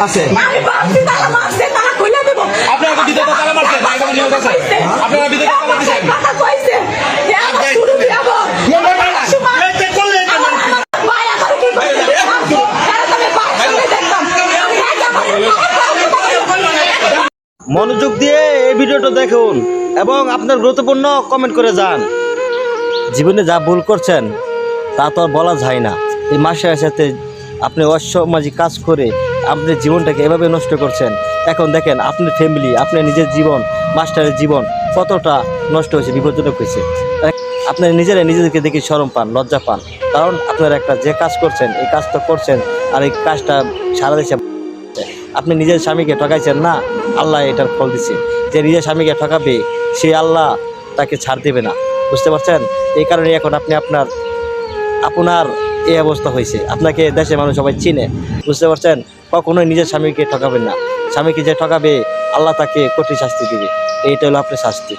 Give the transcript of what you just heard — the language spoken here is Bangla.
আছে আপনারা বিদ্যুৎ তালা মারছেন আপনারা বিদ্যুৎ তালা দিচ্ছেন মনোযোগ দিয়ে এই ভিডিওটা দেখুন এবং আপনার গুরুত্বপূর্ণ কমেন্ট করে যান। জীবনে যা ভুল করছেন তা তো আর বলা যায় না। এই মাসের সাথে আপনি অসামাজিক কাজ করে আপনার জীবনটাকে এভাবে নষ্ট করছেন। এখন দেখেন আপনার ফ্যামিলি, আপনার নিজের জীবন, মাস্টারের জীবন কতটা নষ্ট হয়েছে, বিপজ্জনক হয়েছে। আপনার নিজেদেরকে দেখে শরম পান, লজ্জা পান, কারণ আপনারা একটা যে কাজ করছেন এই কাজটা করছেন আর এই কাজটা সারা দেশে আপনি নিজের স্বামীকে ঠকাইছেন না, আল্লাহ এটার ফল দিচ্ছে। যে নিজের স্বামীকে ঠকাবে সেই আল্লাহ তাকে ছাড় দেবে না, বুঝতে পারছেন? এই কারণে এখন আপনার এই অবস্থা হয়েছে। আপনাকে দেশের মানুষ সবাই চিনে, বুঝতে পারছেন? কখনোই নিজের স্বামীকে ঠকাবেন না। স্বামীকে যে ঠকাবে আল্লাহ তাকে কঠিন শাস্তি দেবে। এইটা হলো আপনার শাস্তি।